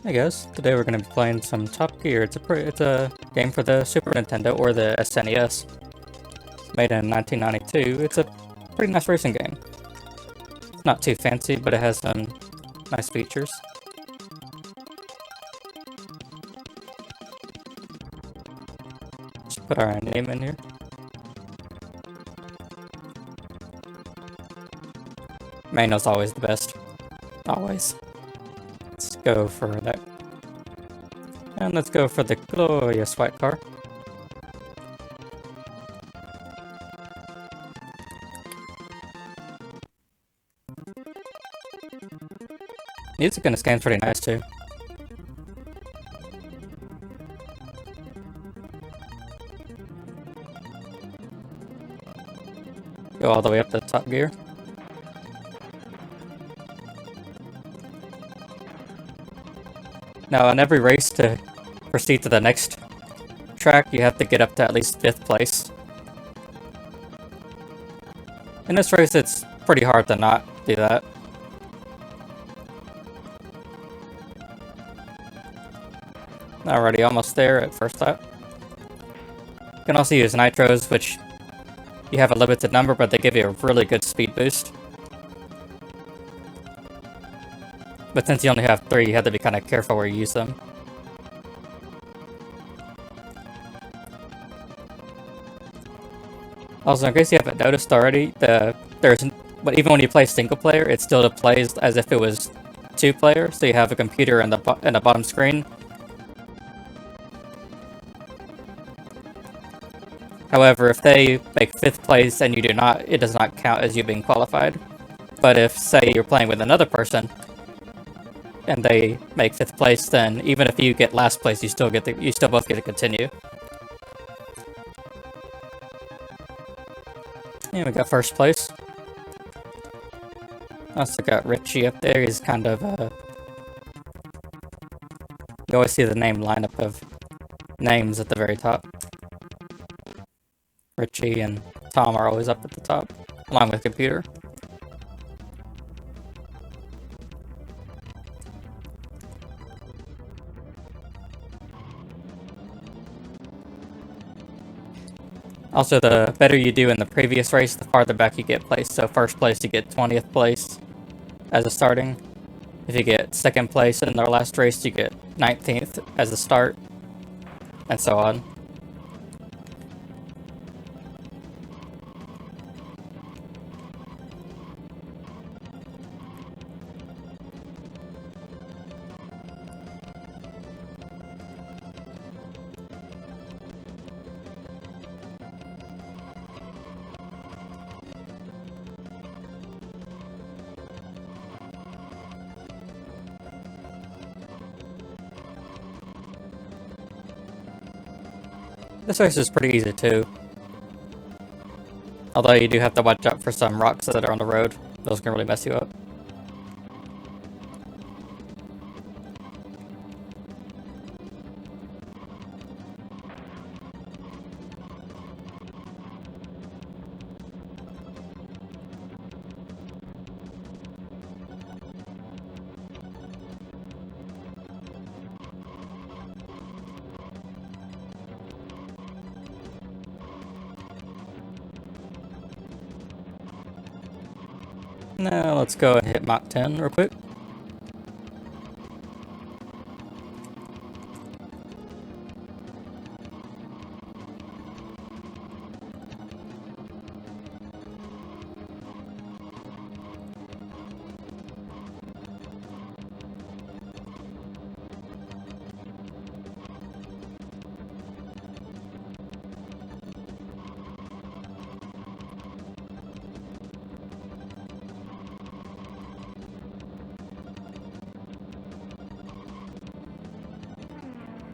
Hey guys, today we're going to be playing some Top Gear. It's a game for the Super Nintendo or the SNES, made in 1992. It's a pretty nice racing game. It's not too fancy, but it has some nice features. Just put our name in here. Manual's always the best. Always. Let's go for that. And let's go for the glorious white car. Music in this game's pretty nice too. Go all the way up to Top Gear. Now, in every race to proceed to the next track, you have to get up to at least 5th place. In this race, it's pretty hard to not do that. Already almost there at first lap. You can also use nitros, which you have a limited number, but they give you a really good speed boost. But since you only have 3, you have to be kind of careful where you use them. Also, in case you haven't noticed already, but even when you play single player, it still plays as if it was 2-player. So you have a computer in the bottom screen. However, if they make 5th place and you do not, it does not count as you being qualified. But if, say, you're playing with another person and they make 5th place, then even if you get last place, you still both get to continue. And we got 1st place. Also got Richie up there. He's kind of you always see the name lineup of names at the very top. Richie and Tom are always up at the top, along with computer. Also, the better you do in the previous race, the farther back you get placed. So 1st place, you get 20th place as a starting. If you get 2nd place in our last race, you get 19th as a start, and so on. This race is pretty easy too. Although you do have to watch out for some rocks that are on the road. Those can really mess you up. Now let's go and hit Mach 10 real quick.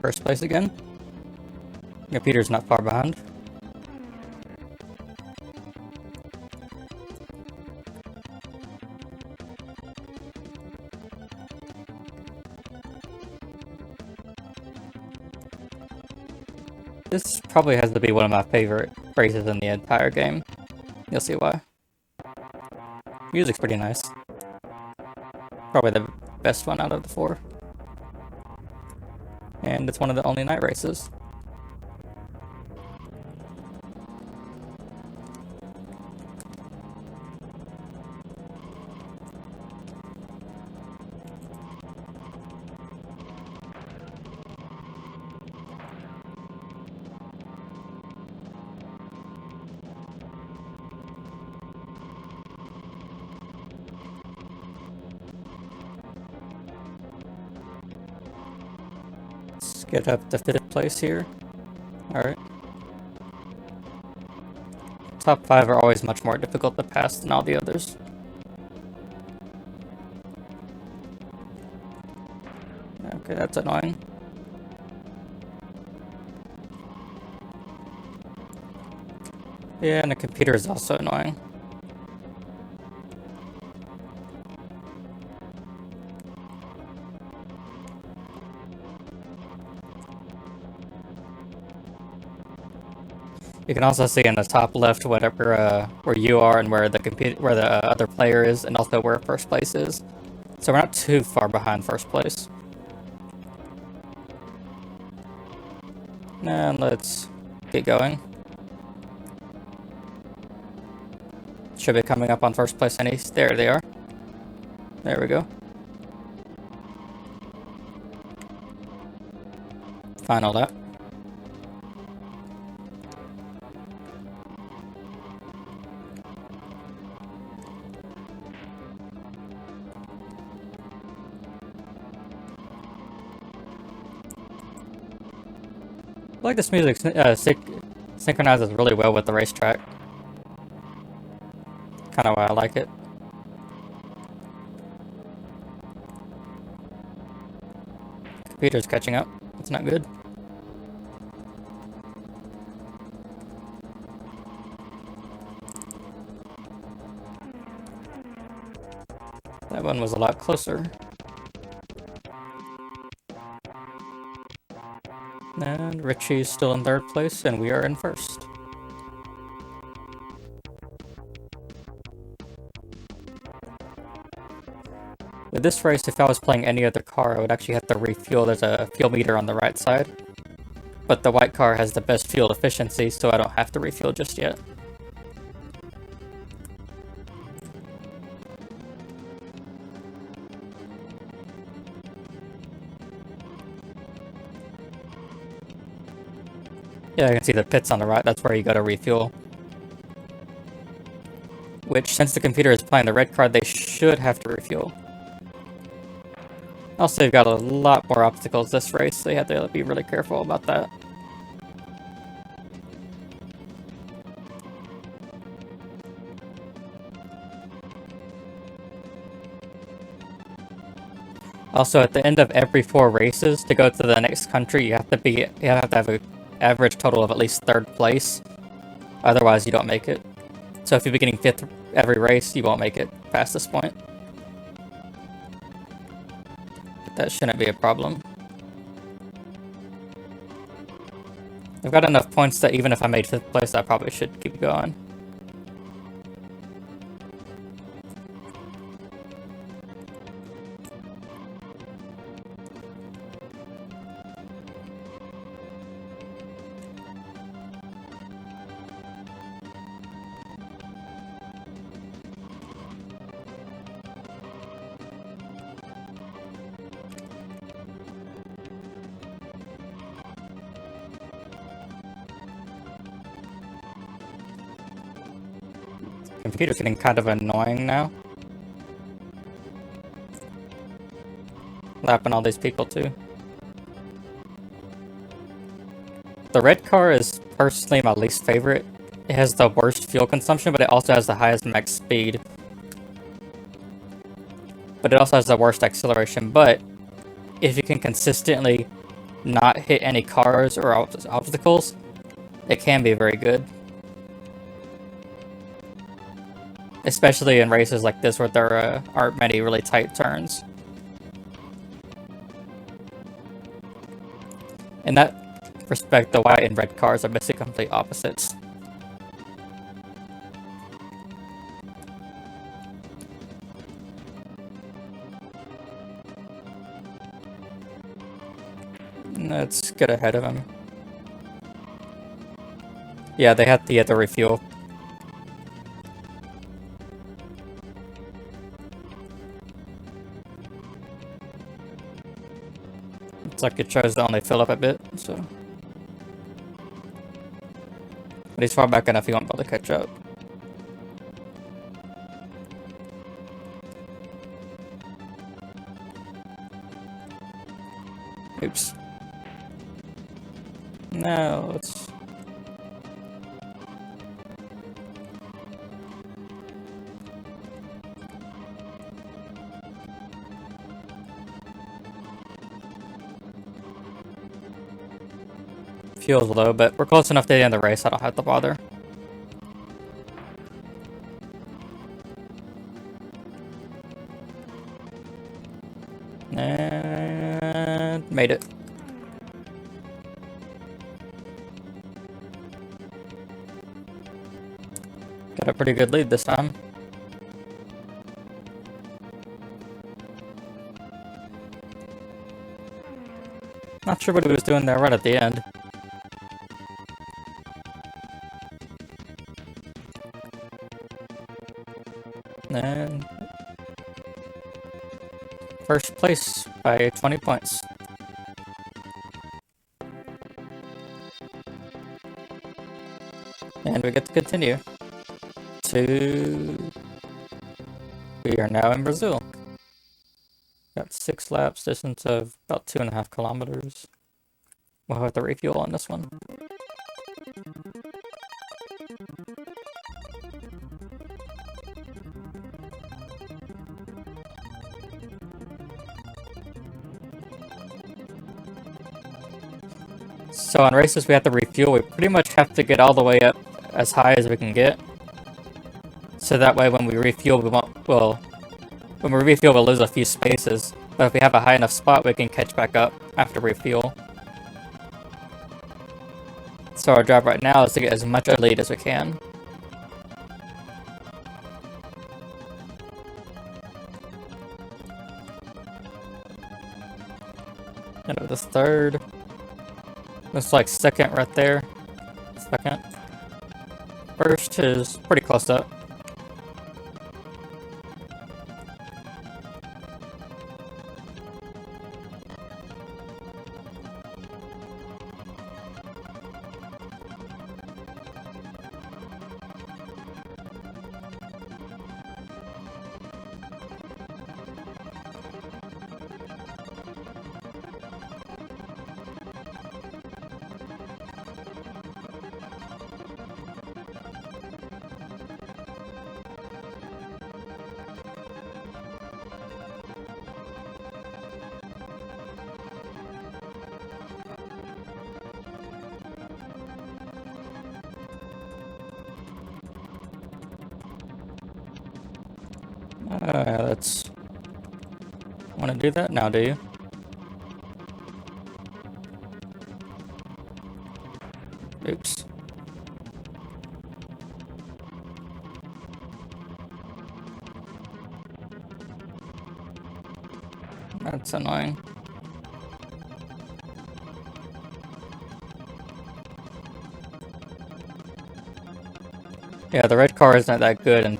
First place again. Computer's not far behind. This probably has to be one of my favorite races in the entire game. You'll see why. Music's pretty nice. Probably the best one out of the 4. And it's one of the only night races. Let's get up to 5th place here. Alright. Top 5 are always much more difficult to pass than all the others. Okay, that's annoying. Yeah, and the computer is also annoying. You can also see in the top left whatever where you are and where the other player is, and also where first place is. So we're not too far behind first place. And let's get going. Should be coming up on first place any. There they are. There we go. Final lap. I like this music synchronizes really well with the racetrack. Kind of why I like it. Computer's catching up. It's not good. That one was a lot closer. And Richie's still in 3rd place, and we are in 1st. With this race, if I was playing any other car, I would actually have to refuel. There's a fuel meter on the right side. But the white car has the best fuel efficiency, so I don't have to refuel just yet. Yeah, I can see the pits on the right. That's where you gotta refuel. Which, since the computer is playing the red car, they should have to refuel. Also, you've got a lot more obstacles this race, so you have to be really careful about that. Also, at the end of every 4 races, to go to the next country, you have to have an average total of at least 3rd place. Otherwise, you don't make it. So if you're getting 5th every race, you won't make it past this point. But that shouldn't be a problem. I've got enough points that even if I made 5th place, I probably should keep going. Computer's getting kind of annoying now. Lapping all these people too. The red car is personally my least favorite. It has the worst fuel consumption, but it also has the highest max speed. But it also has the worst acceleration. But if you can consistently not hit any cars or obstacles, it can be very good. Especially in races like this where there aren't many really tight turns. In that respect, the white and red cars are basically complete opposites. Let's get ahead of him. Yeah, they have to refuel. It's like it tries to only fill up a bit, so. But he's far back enough he won't be able to catch up. Oops. No, let's... Fuel's low, but we're close enough to the end of the race, I don't have to bother. And made it. Got a pretty good lead this time. Not sure what he was doing there right at the end. And first place by 20 points. And we get to continue to... We are now in Brazil. Got 6 laps, distance of about 2.5 kilometers. We'll have to refuel on this one. So on races we have to refuel. We pretty much have to get all the way up as high as we can get. So that way when we refuel we won't, well, when we refuel we'll lose a few spaces. But if we have a high enough spot we can catch back up after refuel. So our job right now is to get as much lead as we can. And it was third. Looks like second right there. Second. First is pretty close up. Let's... Want to do that now, do you? Oops. That's annoying. Yeah, the red car isn't that good in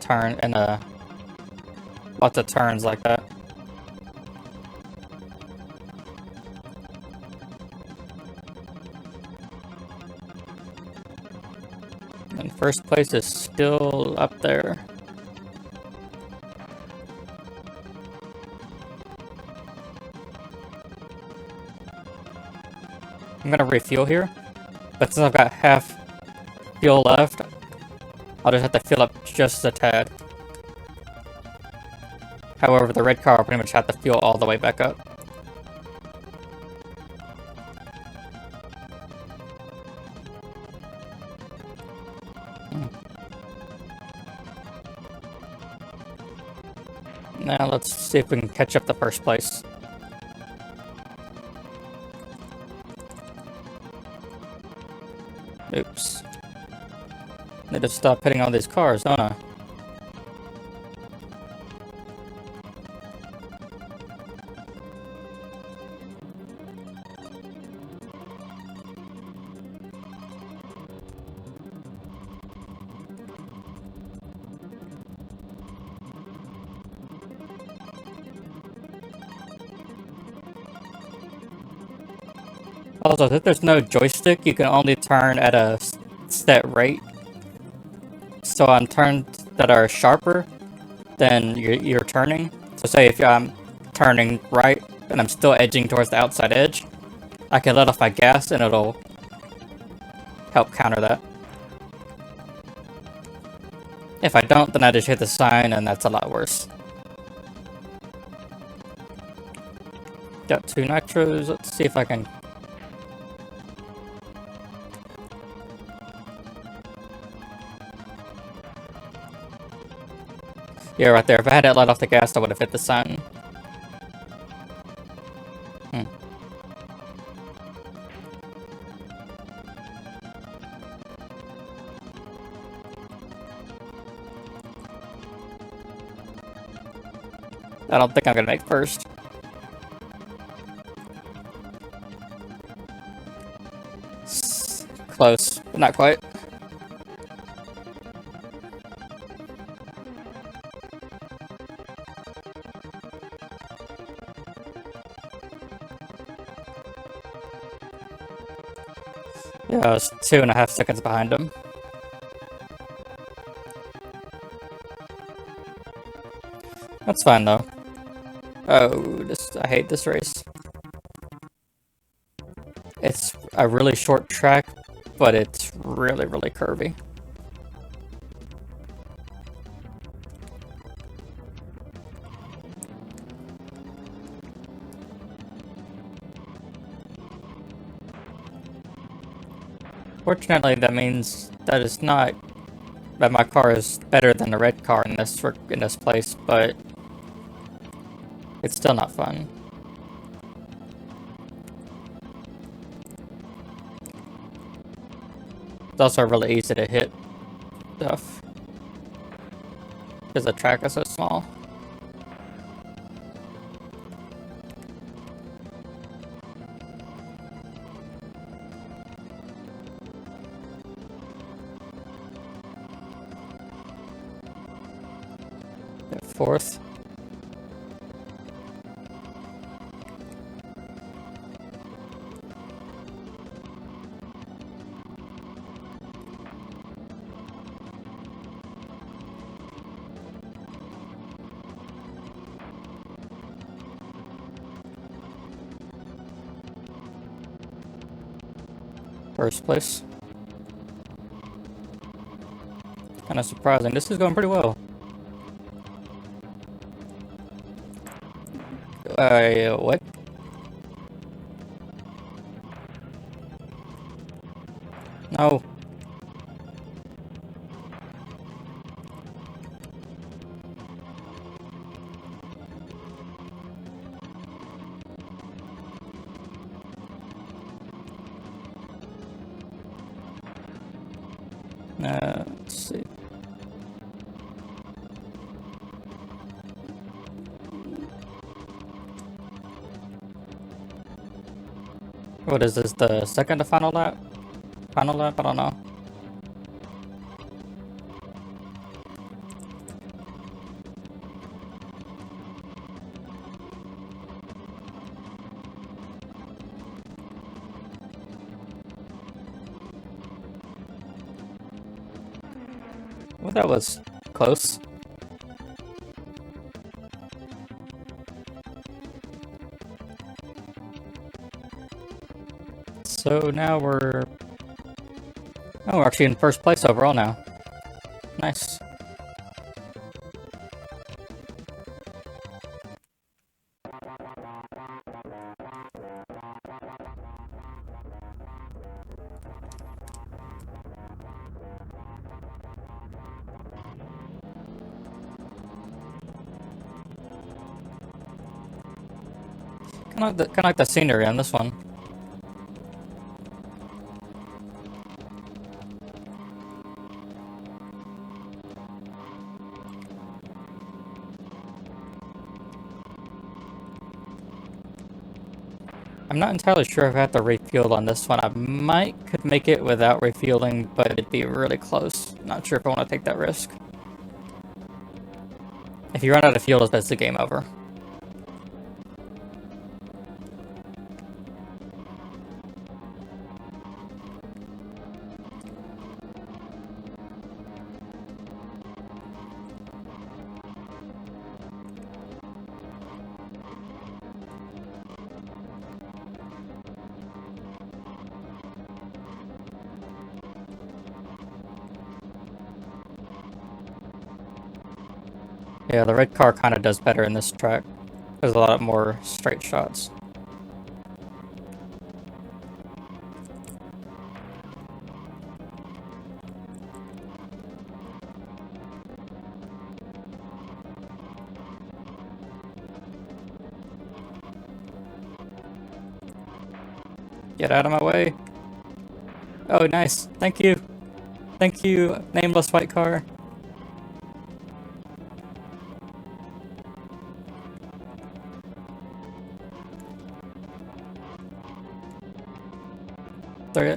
lots of turns like that. And first place is still up there. I'm gonna refuel here, but since I've got half fuel left, I'll just have to fill up just a tad. However, the red car will pretty much have to fuel all the way back up. Now let's see if we can catch up to first place. Oops. Need to stop hitting all these cars, don't I? Also, if there's no joystick, you can only turn at a set rate. So on turns that are sharper than you're turning, so say if I'm turning right and I'm still edging towards the outside edge, I can let off my gas and it'll help counter that. If I don't, then I just hit the sign and that's a lot worse. Got 2 nitros, let's see if I can... Yeah, right there. If I had it let off the gas, I would have hit the sign. I don't think I'm gonna make first. Close, but not quite. Yeah, I was 2.5 seconds behind him. That's fine though. Oh, I hate this race. It's a really short track, but it's really, really curvy. Fortunately, that means that it's not that my car is better than the red car in this place, but it's still not fun. It's also really easy to hit stuff because the track is so small. Fourth. First place. Kind of surprising. This is going pretty well. What? No. Let's see. What is this, the second to final lap? Final lap? I don't know. Well, that was close. So now we're... Oh, we're actually in first place overall now. Nice. Kind of like the scenery on this one. I'm not entirely sure if I have to refuel on this one. I could make it without refueling, but it'd be really close. Not sure if I want to take that risk. If you run out of fuel, it's basically game over. Yeah, the red car kind of does better in this track. There's a lot more straight shots. Get out of my way. Oh, nice. Thank you. Thank you, nameless white car.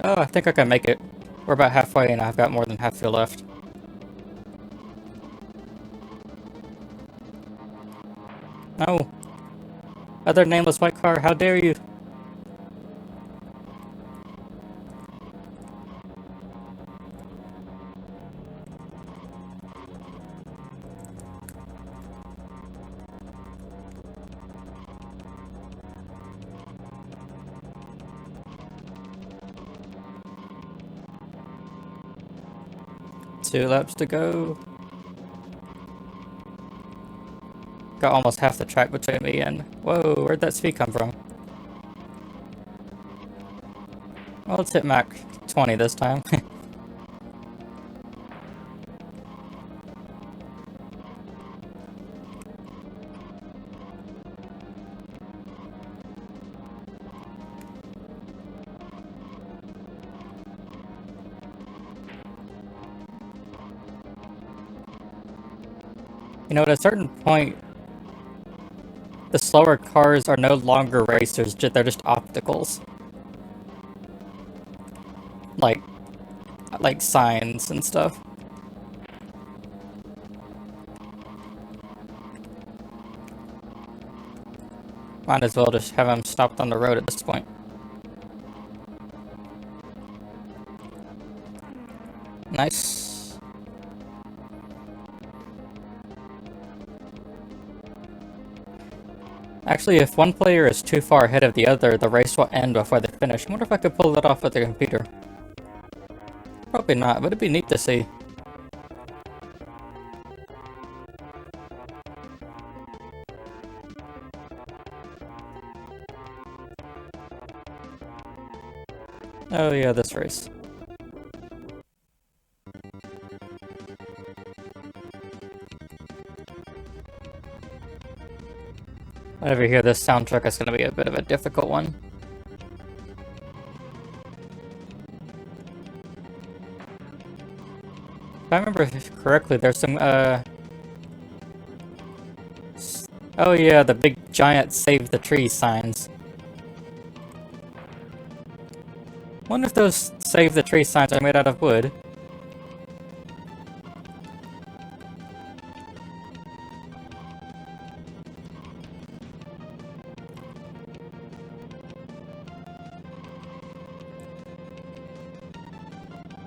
Oh, I think I can make it. We're about halfway and I've got more than half fuel left. No. Other nameless white car, how dare you? Two laps to go. Got almost half the track between me and... Whoa, where'd that speed come from? Well, let's hit Mach 20 this time. You know, at a certain point, the slower cars are no longer racers, they're just obstacles. Like signs and stuff. Might as well just have them stopped on the road at this point. Nice. Actually, if one player is too far ahead of the other, the race will end before they finish. I wonder if I could pull that off with the computer. Probably not, but it'd be neat to see. Oh yeah, this race. Whenever you hear this soundtrack, it's going to be a bit of a difficult one. If I remember correctly, there's some, oh yeah, the big giant save the tree signs. Wonder if those save the tree signs are made out of wood.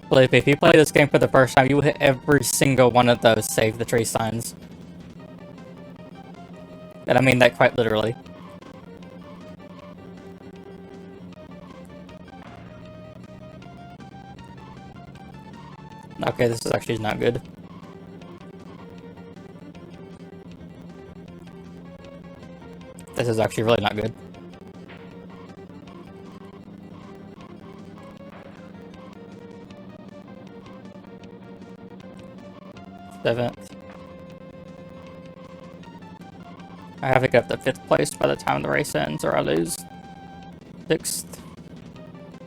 Believe me, if you play this game for the first time, you will hit every single one of those save the tree signs. And I mean that quite literally. Okay, this is actually not good. This is actually really not good. Seventh. I have to get up to 5th place by the time the race ends, or I lose. 6th.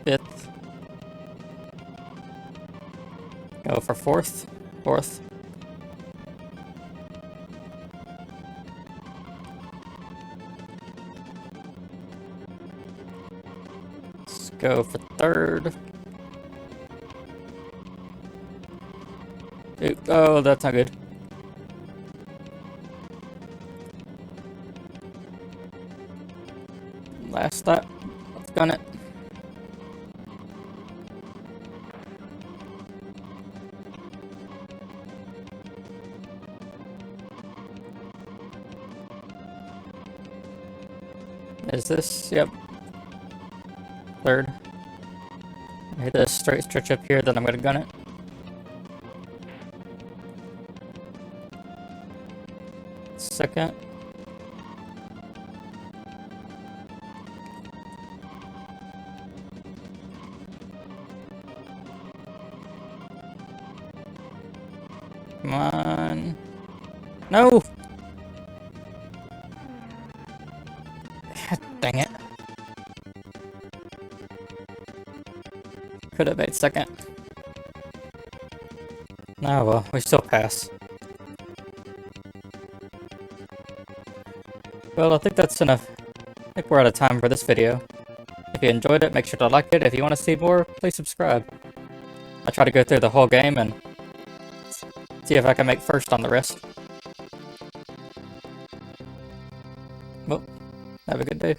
5th. Go for 4th. 4th. Let's go for 3rd. Oh, that's not good. Last lap. Let's gun it. Is this? Yep. 3rd. Hit this straight stretch up here, then I'm gonna gun it. second. Come on. No! Dang it. Could have made second. Oh well, we still pass. Well, I think that's enough. I think we're out of time for this video. If you enjoyed it, make sure to like it. If you want to see more, please subscribe. I try to go through the whole game and see if I can make first on the rest. Well, have a good day.